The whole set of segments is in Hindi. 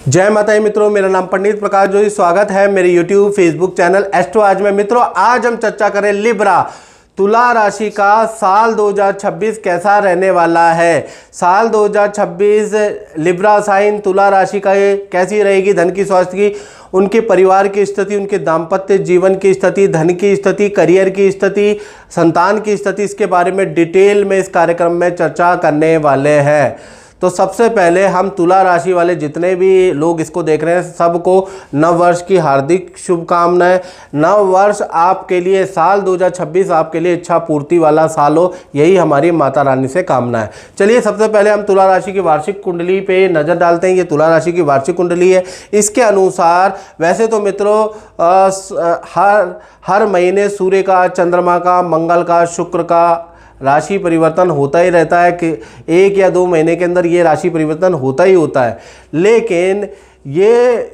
जय माता दी मित्रों, मेरा नाम पंडित प्रकाश जोशी। स्वागत है मेरे YouTube फेसबुक चैनल एस्ट्रो आज में। मित्रों, आज हम चर्चा करें लिब्रा तुला राशि का साल 2026 कैसा रहने वाला है। साल 2026 लिब्रा साइन तुला राशि का कैसी रहेगी, धन की, स्वास्थ्य की, उनके परिवार की स्थिति, उनके दाम्पत्य जीवन की स्थिति, धन की स्थिति, करियर की स्थिति, संतान की स्थिति, इसके बारे में डिटेल में इस कार्यक्रम में चर्चा करने वाले हैं। तो सबसे पहले हम तुला राशि वाले जितने भी लोग इसको देख रहे हैं सबको नव वर्ष की हार्दिक शुभकामनाएं। नव वर्ष आपके लिए, साल 2026 आपके लिए इच्छा पूर्ति वाला साल हो, यही हमारी माता रानी से कामना है। चलिए सबसे पहले हम तुला राशि की वार्षिक कुंडली पे नज़र डालते हैं। ये तुला राशि की वार्षिक कुंडली है। इसके अनुसार वैसे तो मित्रों हर महीने सूर्य का, चंद्रमा का, मंगल का, शुक्र का राशि परिवर्तन होता ही रहता है कि 1 या 2 महीने के अंदर ये राशि परिवर्तन होता ही होता है। लेकिन ये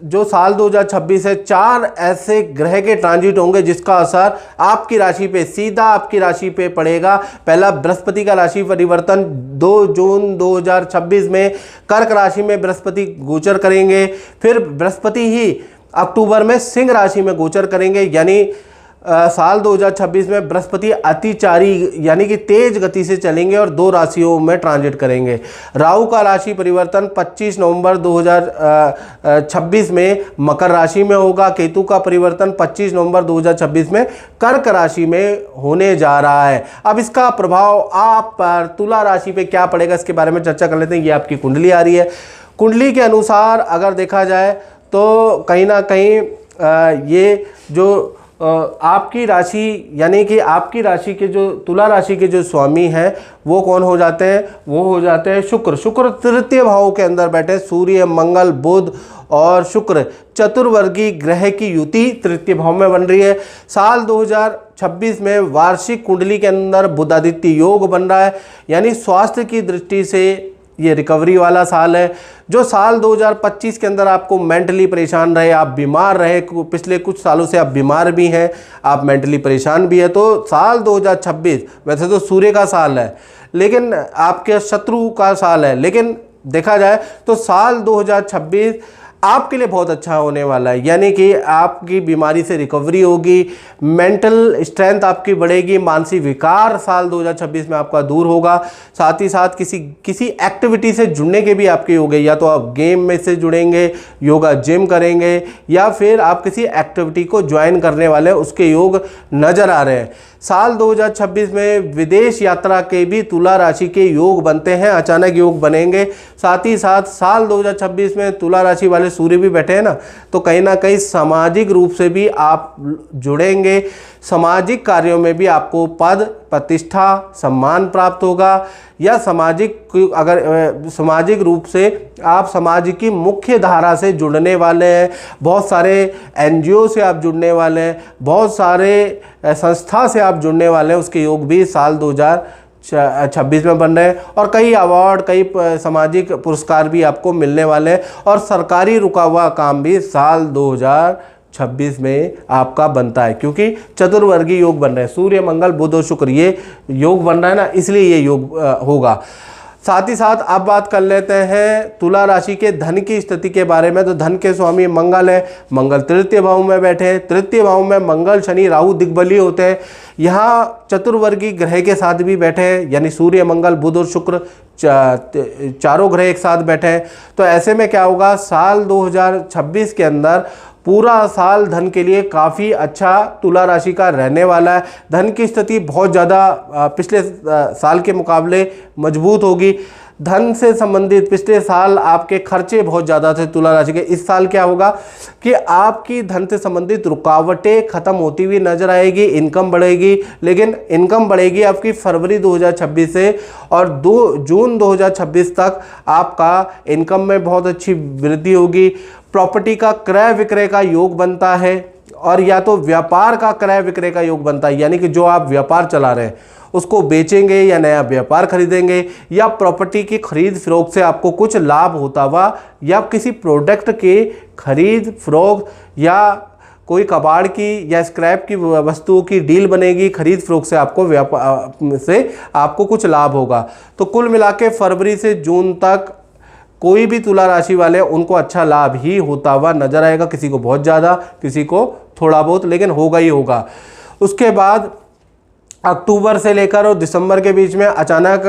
जो साल 2026 है, 4 ऐसे ग्रह के ट्रांजिट होंगे जिसका असर आपकी राशि पे, सीधा आपकी राशि पे पड़ेगा। पहला बृहस्पति का राशि परिवर्तन 2 जून 2026 में कर्क राशि में बृहस्पति गोचर करेंगे। फिर बृहस्पति ही अक्टूबर में सिंह राशि में गोचर करेंगे। यानी साल 2026 में बृहस्पति अतिचारी यानी कि तेज गति से चलेंगे और 2 राशियों में ट्रांजिट करेंगे। राहु का राशि परिवर्तन 25 नवंबर 2026 में मकर राशि में होगा। केतु का परिवर्तन 25 नवंबर 2026 में कर्क राशि में होने जा रहा है। अब इसका प्रभाव आप पर तुला राशि पे क्या पड़ेगा, इसके बारे में चर्चा कर लेते हैं। ये आपकी कुंडली आ रही है। कुंडली के अनुसार अगर देखा जाए तो कहीं ना कहीं ये जो आपकी राशि यानी कि आपकी राशि के जो तुला राशि के जो स्वामी हैं वो कौन हो जाते हैं, वो हो जाते हैं शुक्र। शुक्र तृतीय भाव के अंदर बैठे, सूर्य, मंगल, बुध और शुक्र चतुर्वर्गीय ग्रह की युति तृतीय भाव में बन रही है। साल 2026 में वार्षिक कुंडली के अंदर बुधादित्य योग बन रहा है। यानी स्वास्थ्य की दृष्टि से ये रिकवरी वाला साल है। जो साल 2025 के अंदर आपको मेंटली परेशान रहे, आप बीमार रहे, पिछले कुछ सालों से आप बीमार भी हैं, आप मेंटली परेशान भी है, तो साल 2026 वैसे तो सूर्य का साल है लेकिन आपके शत्रु का साल है, लेकिन देखा जाए तो साल 2026 आपके लिए बहुत अच्छा होने वाला है। यानी कि आपकी बीमारी से रिकवरी होगी, मेंटल स्ट्रेंथ आपकी बढ़ेगी, मानसिक विकार साल 2026 में आपका दूर होगा। साथ ही साथ किसी एक्टिविटी से जुड़ने के भी आपके हो गए, या तो आप गेम में से जुड़ेंगे, योगा जिम करेंगे, या फिर आप किसी एक्टिविटी को ज्वाइन करने वाले उसके योग नज़र आ रहे हैं। साल 2026 में विदेश यात्रा के भी तुला राशि के योग बनते हैं, अचानक योग बनेंगे। साथ ही साथ साल 2026 में तुला राशि वाले सूर्य भी बैठे हैं ना, तो कहीं ना कहीं सामाजिक रूप से भी आप जुड़ेंगे। सामाजिक कार्यों में भी आपको पद, प्रतिष्ठा, सम्मान प्राप्त होगा। या सामाजिक रूप से आप समाज की मुख्य धारा से जुड़ने वाले हैं, बहुत सारे एनजीओ से आप जुड़ने वाले हैं, बहुत सारे संस्था से आप जुड़ने वाले हैं, उसके योग भी साल 2026 में बन रहे हैं। और कई अवार्ड, कई सामाजिक पुरस्कार भी आपको मिलने वाले हैं। और सरकारी रुका हुआ काम भी साल 2026 में आपका बनता है, क्योंकि चतुर्वर्गीय योग बन रहे हैं, सूर्य, मंगल, बुध और शुक्र ये योग बन रहा है ना, इसलिए ये योग होगा। साथ ही साथ अब बात कर लेते हैं तुला राशि के धन की स्थिति के बारे में। तो धन के स्वामी मंगल है, मंगल तृतीय भाव में बैठे हैं। तृतीय भाव में मंगल, शनि, राहु दिग्बलीय होते हैं। यहाँ चतुर्वर्गीय ग्रह के साथ भी बैठे हैं, यानी सूर्य, मंगल, बुध और शुक्र चारों ग्रह एक साथ बैठे हैं। तो ऐसे में क्या होगा, साल 2026 के अंदर पूरा साल धन के लिए काफ़ी अच्छा तुला राशि का रहने वाला है। धन की स्थिति बहुत ज़्यादा पिछले साल के मुकाबले मजबूत होगी। धन से संबंधित पिछले साल आपके खर्चे बहुत ज़्यादा थे तुला राशि के। इस साल क्या होगा कि आपकी धन से संबंधित रुकावटें खत्म होती हुई नजर आएगी, इनकम बढ़ेगी। लेकिन इनकम बढ़ेगी आपकी फरवरी 2026 से, और 2 जून 2026 तक आपका इनकम में बहुत अच्छी वृद्धि होगी। प्रॉपर्टी का क्रय विक्रय का योग बनता है, और या तो व्यापार का क्रय विक्रय का योग बनता है, यानी कि जो आप व्यापार चला रहे हैं उसको बेचेंगे या नया व्यापार खरीदेंगे, या प्रॉपर्टी की खरीद फरोख्त से आपको कुछ लाभ होता हुआ, या किसी प्रोडक्ट के खरीद फरोख्त, या कोई कबाड़ की या स्क्रैप की वस्तुओं की डील बनेगी, खरीद फरोख्त से आपको कुछ लाभ होगा। तो कुल मिला के फरवरी से जून तक कोई भी तुला राशि वाले उनको अच्छा लाभ ही होता हुआ नजर आएगा, किसी को बहुत ज़्यादा, किसी को थोड़ा बहुत, लेकिन होगा ही होगा। उसके बाद अक्टूबर से लेकर और दिसंबर के बीच में अचानक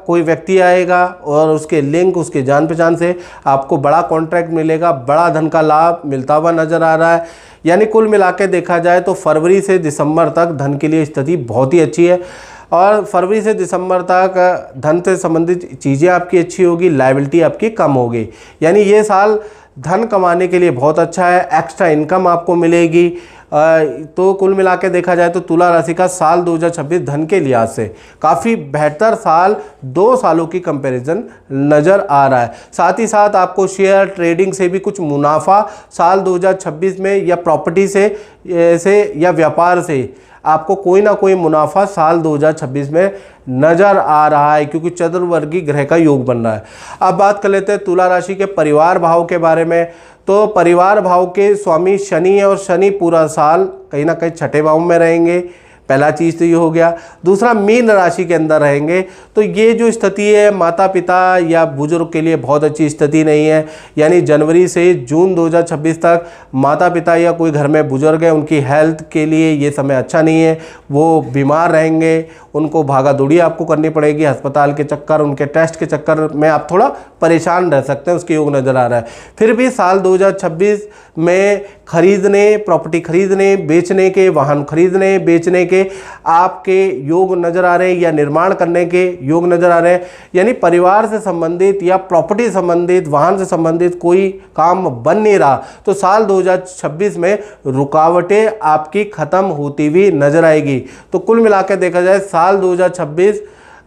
कोई व्यक्ति आएगा और उसके लिंक, उसके जान पहचान से आपको बड़ा कॉन्ट्रैक्ट मिलेगा, बड़ा धन का लाभ मिलता हुआ नजर आ रहा है। यानी कुल मिला के देखा जाए तो फरवरी से दिसंबर तक धन के लिए स्थिति बहुत ही अच्छी है और फरवरी से दिसंबर तक धन से संबंधित चीज़ें आपकी अच्छी होगी, लायबिलिटी आपकी कम होगी। यानी ये साल धन कमाने के लिए बहुत अच्छा है, एक्स्ट्रा इनकम आपको मिलेगी। तो कुल मिला के देखा जाए तो तुला राशि का साल 2026 धन के लिहाज से काफ़ी बेहतर साल 2 सालों की कंपैरिजन नज़र आ रहा है। साथ ही साथ आपको शेयर ट्रेडिंग से भी कुछ मुनाफा साल 2026 में, या प्रॉपर्टी से या व्यापार से आपको कोई ना कोई मुनाफा साल 2026 में नज़र आ रहा है, क्योंकि चतुर्वर्गी ग्रह का योग बन रहा है। अब बात कर लेते हैं तुला राशि के परिवार भाव के बारे में। तो परिवार भाव के स्वामी शनि है और शनि पूरा साल कहीं ना कहीं छठे भाव में रहेंगे। पहला चीज़ तो ये हो गया। दूसरा, मीन राशि के अंदर रहेंगे, तो ये जो स्थिति है माता पिता या बुजुर्ग के लिए बहुत अच्छी स्थिति नहीं है। यानी जनवरी से जून 2026 तक माता पिता या कोई घर में बुजुर्ग है, उनकी हेल्थ के लिए ये समय अच्छा नहीं है। वो बीमार रहेंगे, उनको भागा दौड़ी आपको करनी पड़ेगी, अस्पताल के चक्कर, उनके टेस्ट के चक्कर में आप थोड़ा परेशान रह सकते हैं, उसके योग नज़र आ रहा है। फिर भी साल 2026 में खरीदने, प्रॉपर्टी खरीदने, बेचने के, वाहन खरीदने बेचने के आपके योग नज़र आ रहे हैं, या निर्माण करने के योग नज़र आ रहे हैं। यानी परिवार से संबंधित या प्रॉपर्टी संबंधित, वाहन से संबंधित कोई काम बन नहीं रहा, तो साल 2026 में रुकावटें आपकी ख़त्म होती हुई नज़र आएगी। तो कुल मिलाकर देखा जाए साल 2026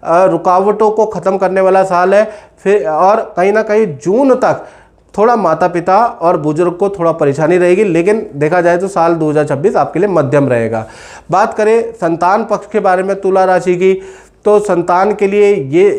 रुकावटों को ख़त्म करने वाला साल है। फिर और कहीं ना कहीं जून तक थोड़ा माता पिता और बुजुर्ग को थोड़ा परेशानी रहेगी, लेकिन देखा जाए तो साल 2026 आपके लिए मध्यम रहेगा। बात करें संतान पक्ष के बारे में तुला राशि की, तो संतान के लिए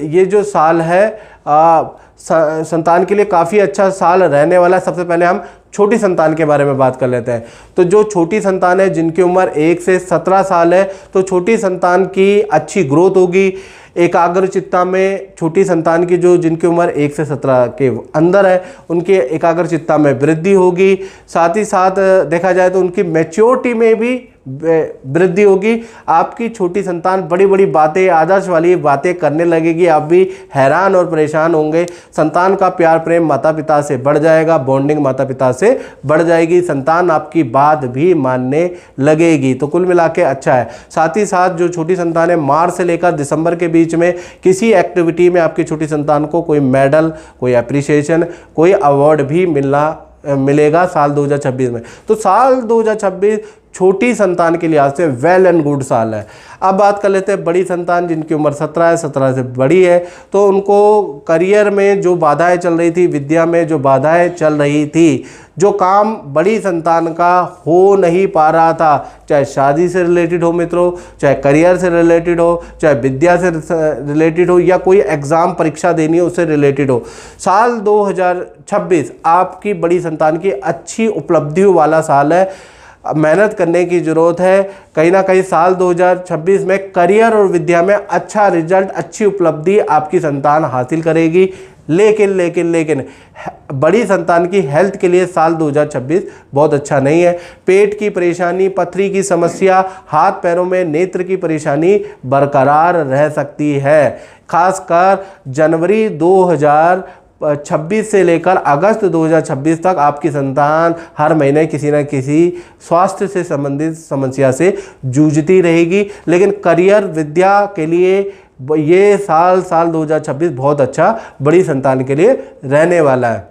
ये जो साल है संतान के लिए काफ़ी अच्छा साल रहने वाला है। सबसे पहले हम छोटी संतान के बारे में बात कर लेते हैं। तो जो छोटी संतान है, जिनकी उम्र 1 से 17 साल है, तो छोटी संतान की अच्छी ग्रोथ होगी। एकाग्र चित्ता में छोटी संतान की जो जिनकी उम्र 1 से 17 के अंदर है, उनकी एकाग्र चित्ता में वृद्धि होगी। साथ ही साथ देखा जाए तो उनकी मैच्योरिटी में भी वृद्धि होगी। आपकी छोटी संतान बड़ी बड़ी बातें, आदर्श वाली बातें करने लगेगी, आप भी हैरान और परेशान होंगे। संतान का प्यार प्रेम माता पिता से बढ़ जाएगा, बॉन्डिंग माता पिता से बढ़ जाएगी, संतान आपकी बात भी मानने लगेगी। तो कुल मिला के अच्छा है। साथ ही साथ जो छोटी संतान है, मार्च से लेकर दिसंबर के बीच में किसी एक्टिविटी में आपकी छोटी संतान को कोई मेडल, कोई अप्रिसिएशन, कोई अवार्ड भी मिलेगा साल 2026 में। तो साल 2026 छोटी संतान के लिहाज से वेल एंड गुड साल है। अब बात कर लेते हैं बड़ी संतान, जिनकी उम्र 17 है, 17 से बड़ी है, तो उनको करियर में जो बाधाएं चल रही थी, विद्या में जो बाधाएं चल रही थी, जो काम बड़ी संतान का हो नहीं पा रहा था, चाहे शादी से रिलेटेड हो मित्रों, चाहे करियर से रिलेटेड हो, चाहे विद्या से रिलेटेड हो, या कोई एग्ज़ाम परीक्षा देनी हो उससे रिलेटेड हो, साल 2026 आपकी बड़ी संतान की अच्छी उपलब्धियों वाला साल है। मेहनत करने की ज़रूरत है। कहीं ना कहीं साल 2026 में करियर और विद्या में अच्छा रिजल्ट, अच्छी उपलब्धि आपकी संतान हासिल करेगी। लेकिन बड़ी संतान की हेल्थ के लिए साल 2026 बहुत अच्छा नहीं है। पेट की परेशानी, पथरी की समस्या, हाथ पैरों में नेत्र की परेशानी बरकरार रह सकती है। खासकर जनवरी 2026 से लेकर अगस्त 2026 तक आपकी संतान हर महीने किसी न किसी स्वास्थ्य से संबंधित समस्या से जूझती रहेगी। लेकिन करियर, विद्या के लिए ये साल 2026 बहुत अच्छा बड़ी संतान के लिए रहने वाला है।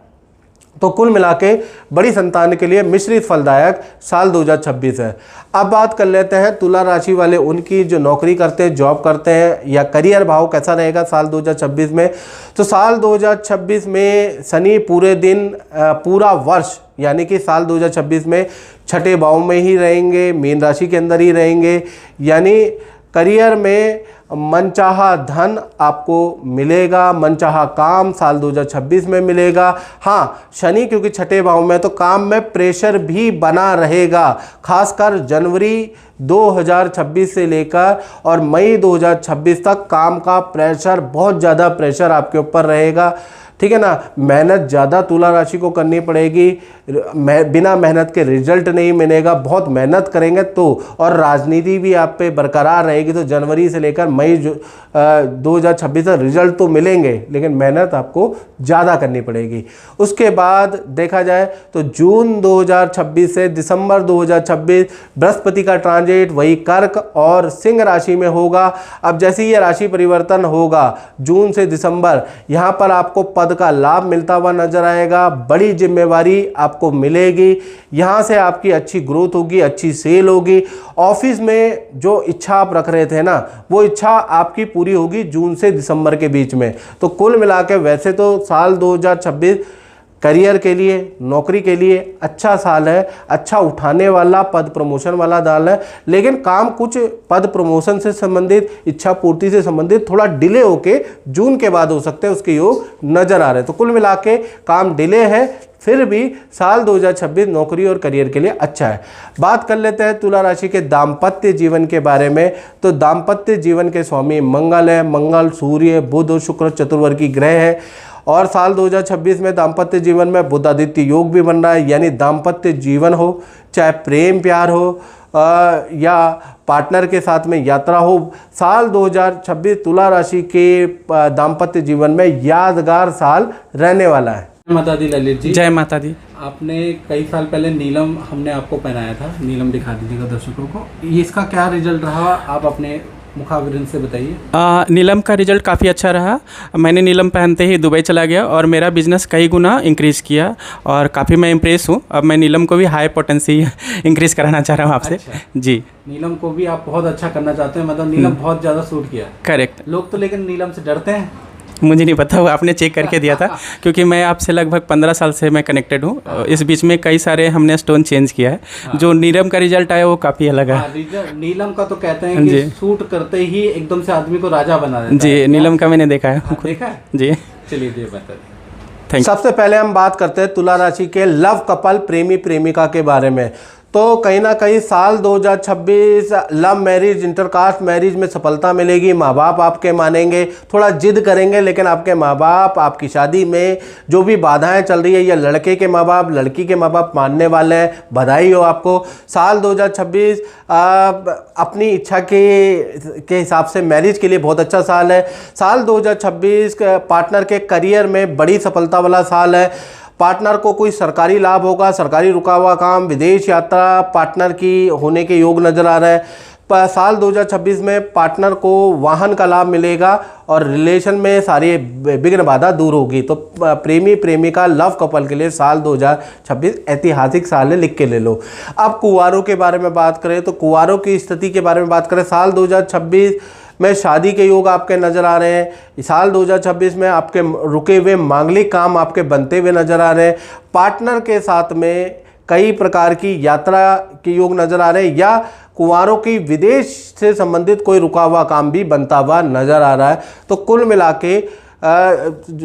तो कुल मिला के बड़ी संतान के लिए मिश्रित फलदायक साल 2026 है। अब बात कर लेते हैं तुला राशि वाले, उनकी जो नौकरी करते हैं, जॉब करते हैं, या करियर भाव कैसा रहेगा साल 2026 में। तो साल 2026 में शनि पूरे दिन, पूरा वर्ष, यानी कि साल 2026 में छठे भाव में ही रहेंगे, मीन राशि के अंदर ही रहेंगे। यानी करियर में मनचाहा धन आपको मिलेगा, मनचाहा काम साल 2026 में मिलेगा। हाँ, शनि क्योंकि छठे भाव में, तो काम में प्रेशर भी बना रहेगा। खासकर जनवरी 2026 से लेकर और मई 2026 तक काम का प्रेशर, बहुत ज़्यादा प्रेशर आपके ऊपर रहेगा। ठीक है ना। मेहनत ज़्यादा तुला राशि को करनी पड़ेगी, बिना मेहनत के रिजल्ट नहीं मिलेगा, बहुत मेहनत करेंगे तो। और राजनीति भी आप पे बरकरार रहेगी, तो जनवरी से लेकर मई 2026 तक रिजल्ट तो मिलेंगे, लेकिन मेहनत आपको ज़्यादा करनी पड़ेगी। उसके बाद देखा जाए तो जून 2026 से दिसंबर 2026 बृहस्पति का ट्रांजिट वही कर्क और सिंह राशि में होगा। अब जैसे ही ये राशि परिवर्तन होगा जून से दिसंबर, यहाँ पर आपको पद का लाभ मिलता हुआ नजर आएगा, बड़ी जिम्मेवारी आपको मिलेगी, यहाँ से आपकी अच्छी ग्रोथ होगी, अच्छी सेल होगी। ऑफिस में जो इच्छा आप रख रहे थे ना, वो इच्छा आपकी पूरी होगी जून से दिसंबर के बीच में। तो कुल मिला के वैसे तो साल 2026 करियर के लिए, नौकरी के लिए अच्छा साल है, अच्छा उठाने वाला, पद प्रमोशन वाला दाल है, लेकिन काम कुछ पद प्रमोशन से संबंधित, इच्छा पूर्ति से संबंधित थोड़ा डिले होके जून के बाद हो सकते हैं, उसके योग नजर आ रहे हैं। तो कुल मिला के काम डिले है, फिर भी साल 2026 नौकरी और करियर के लिए अच्छा है। बात कर लेते हैं तुला राशि के दाम्पत्य जीवन के बारे में। तो दाम्पत्य जीवन के स्वामी मंगल है। मंगल, सूर्य, बुध और शुक्र चतुर्वर्गी ग्रह है, और साल 2026 में दाम्पत्य जीवन में बुध आदित्य योग भी बन रहा है। यानी दाम्पत्य जीवन हो, चाहे प्रेम प्यार हो या पार्टनर के साथ में यात्रा हो, साल 2026 तुला राशि के दाम्पत्य जीवन में यादगार साल रहने वाला है। माता दी ललित जी, जय माता दी। आपने कई साल पहले नीलम हमने आपको पहनाया था, नीलम दिखा दीजिएगा दर्शकों को। ये इसका क्या रिजल्ट रहा, आप अपने मुखावरण से बताइए। नीलम का रिजल्ट काफ़ी अच्छा रहा। मैंने नीलम पहनते ही दुबई चला गया और मेरा बिजनेस कई गुना इंक्रीज़ किया, और काफ़ी मैं इम्प्रेस हूँ। अब मैं नीलम को भी हाई पोटेंसी इंक्रीज़ कराना चाह रहा हूँ आपसे। अच्छा। जी, नीलम को भी आप बहुत अच्छा करना चाहते हैं, मतलब नीलम बहुत ज़्यादा सूट किया। करेक्ट। लोग तो लेकिन नीलम से डरते हैं। मुझे नहीं पता, वो आपने चेक करके दिया था, क्योंकि मैं आपसे लगभग 15 साल से मैं कनेक्टेड हूँ। इस बीच में कई सारे हमने स्टोन चेंज किया है। जो नीलम का रिजल्ट आया वो काफ़ी अलग है। नीलम का तो कहते हैं कि सूट करते ही एकदम से आदमी को राजा बना देता है। जी, नीलम का मैंने देखा है। देखा है जी, चलिए ये बता। सबसे पहले हम बात करते हैं तुला राशि के लव कपल, प्रेमी प्रेमिका के बारे में। तो कहीं ना कहीं साल 2026 लव मैरिज, इंटरकास्ट मैरिज में सफलता मिलेगी। माँ बाप आपके मानेंगे, थोड़ा जिद करेंगे, लेकिन आपके माँ बाप आपकी शादी में जो भी बाधाएं चल रही है, या लड़के के माँ बाप, लड़की के माँ बाप मानने वाले हैं। बधाई हो आपको। साल 2026 अपनी इच्छा के हिसाब से मैरिज के लिए बहुत अच्छा साल है। साल 2026 पार्टनर के करियर में बड़ी सफलता वाला साल है। पार्टनर को कोई सरकारी लाभ होगा, सरकारी रुका हुआ काम, विदेश यात्रा पार्टनर की होने के योग नज़र आ रहा है। साल 2026 में पार्टनर को वाहन का लाभ मिलेगा और रिलेशन में सारी विघ्न बाधा दूर होगी। तो प्रेमी प्रेमिका लव कपल के लिए साल 2026 ऐतिहासिक साल है, लिख के ले लो। अब कुंवारों के बारे में बात करें तो कुंवारों की स्थिति के बारे में बात करें, साल 2026 में शादी के योग आपके नज़र आ रहे हैं। साल 2026 में आपके रुके हुए मांगलिक काम आपके बनते हुए नज़र आ रहे हैं। पार्टनर के साथ में कई प्रकार की यात्रा के योग नज़र आ रहे हैं, या कुंवारों की विदेश से संबंधित कोई रुका हुआ काम भी बनता हुआ नज़र आ रहा है। तो कुल मिला के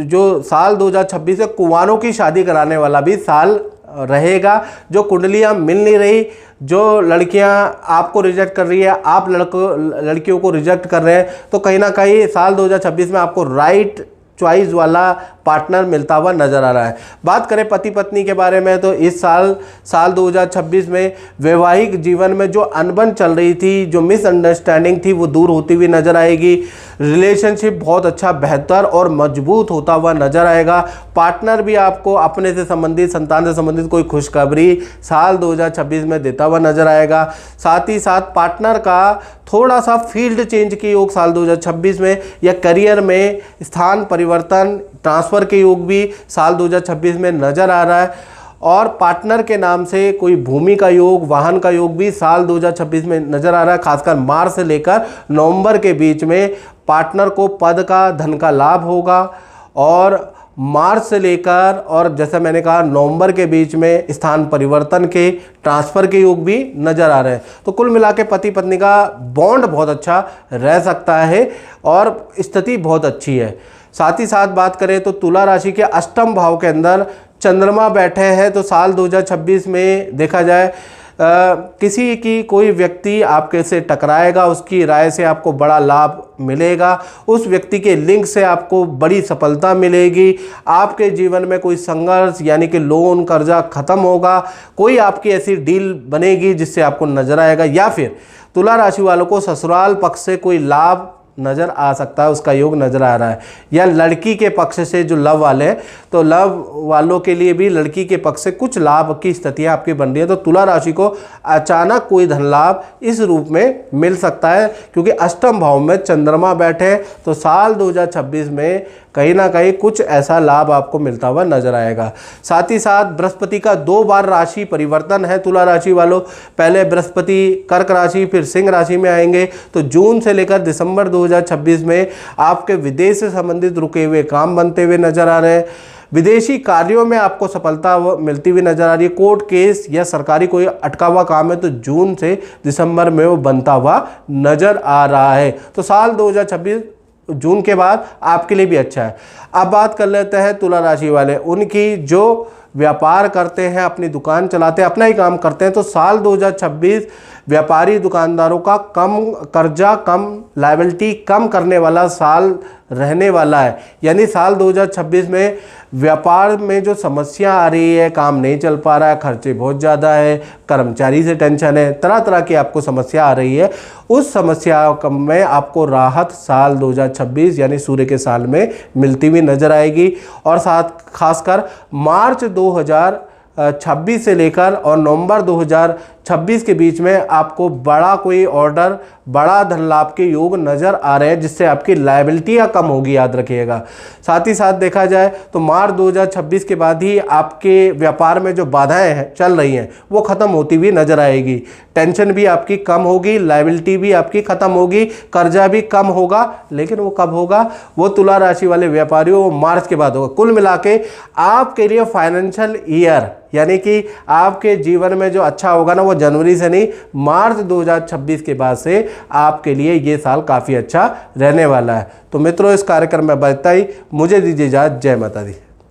जो साल 2026 है कुंवारों की शादी कराने वाला भी साल रहेगा। जो कुंडलियाँ मिल नहीं रही, जो लड़कियां आपको रिजेक्ट कर रही है, आप लड़कियों को रिजेक्ट कर रहे हैं, तो कहीं ना कहीं साल 2026 में आपको राइट चॉइस वाला पार्टनर मिलता हुआ नज़र आ रहा है। बात करें पति पत्नी के बारे में तो इस साल 2026 में वैवाहिक जीवन में जो अनबन चल रही थी, जो मिसअंडरस्टैंडिंग थी, वो दूर होती हुई नज़र आएगी। रिलेशनशिप बहुत अच्छा, बेहतर और मजबूत होता हुआ नज़र आएगा। पार्टनर भी आपको अपने से संबंधित, संतान से संबंधित कोई खुशखबरी साल 2026 में देता हुआ नज़र आएगा। साथ ही साथ पार्टनर का थोड़ा सा फील्ड चेंज के योग साल 2026 में, या करियर में स्थान परिवर्तन, ट्रांसफ़र के योग भी साल 2026 में नज़र आ रहा है। और पार्टनर के नाम से कोई भूमि का योग, वाहन का योग भी साल 2026 में नज़र आ रहा है। खासकर मार्च से लेकर नवंबर के बीच में पार्टनर को पद का, धन का लाभ होगा। और मार्च से लेकर और जैसा मैंने कहा नवंबर के बीच में स्थान परिवर्तन के, ट्रांसफ़र के योग भी नज़र आ रहे हैं। तो कुल मिला के पति पत्नी का बॉन्ड बहुत अच्छा रह सकता है और स्थिति बहुत अच्छी है। साथ ही साथ बात करें तो तुला राशि के अष्टम भाव के अंदर चंद्रमा बैठे हैं, तो साल 2026 में देखा जाए किसी की कोई व्यक्ति आपके से टकराएगा, उसकी राय से आपको बड़ा लाभ मिलेगा, उस व्यक्ति के लिंक से आपको बड़ी सफलता मिलेगी। आपके जीवन में कोई संघर्ष यानी कि लोन कर्जा खत्म होगा, कोई आपकी ऐसी डील बनेगी जिससे आपको नजर आएगा, या फिर तुला राशि वालों को ससुराल पक्ष से कोई लाभ नज़र आ सकता है, उसका योग नज़र आ रहा है। या लड़की के पक्ष से जो लव वाले हैं, तो लव वालों के लिए भी लड़की के पक्ष से कुछ लाभ की स्थितियाँ आपकी बन रही है। तो तुला राशि को अचानक कोई धन लाभ इस रूप में मिल सकता है, क्योंकि अष्टम भाव में चंद्रमा बैठे, तो साल 2026 में कहीं ना कहीं कुछ ऐसा लाभ आपको मिलता हुआ नजर आएगा। साथ ही साथ बृहस्पति का 2 बार राशि परिवर्तन है तुला राशि वालों। पहले बृहस्पति कर्क राशि फिर सिंह राशि में आएंगे, तो जून से लेकर दिसंबर 2026 में आपके विदेश से संबंधित रुके हुए काम बनते हुए नजर आ रहे हैं। विदेशी कार्यों में आपको सफलता मिलती हुई नजर आ रही है। कोर्ट केस या सरकारी कोई अटका हुआ काम है तो जून से दिसंबर में वो बनता हुआ नजर आ रहा है। तो साल 2026 जून के बाद आपके लिए भी अच्छा है। अब बात कर लेते हैं तुला राशि वाले, उनकी जो व्यापार करते हैं, अपनी दुकान चलाते हैं, अपना ही काम करते हैं, तो साल 2026 व्यापारी दुकानदारों का कम कर्जा, कम लायबिलिटी कम करने वाला साल रहने वाला है। यानी साल 2026 में व्यापार में जो समस्या आ रही है, काम नहीं चल पा रहा है, खर्चे बहुत ज़्यादा है, कर्मचारी से टेंशन है, तरह तरह की आपको समस्या आ रही है, उस समस्या में आपको राहत साल 2026 यानी सूर्य के साल में मिलती हुई नजर आएगी। और साथ खासकर मार्च 2026 से लेकर और नवंबर 2026 के बीच में आपको बड़ा कोई ऑर्डर, बड़ा धन लाभ के योग नज़र आ रहे हैं, जिससे आपकी लायबिलिटियाँ कम होगी, याद रखिएगा। साथ ही साथ देखा जाए तो मार्च 2026 के बाद ही आपके व्यापार में जो बाधाएं हैं चल रही हैं वो ख़त्म होती हुई नज़र आएगी। टेंशन भी आपकी कम होगी, लायबिलिटी भी आपकी ख़त्म होगी, कर्जा भी कम होगा। लेकिन वो कब होगा? वो तुला राशि वाले व्यापारियों वो मार्च के बाद होगा। कुल मिला के आपके लिए फाइनेंशियल ईयर यानी कि आपके जीवन में जो अच्छा होगा ना, वो जनवरी से नहीं, मार्च 2026 के बाद से आपके लिए ये साल काफ़ी अच्छा रहने वाला है। तो मित्रों, इस कार्यक्रम में बता ही मुझे दीजिए इजाज़त। जय माता दी।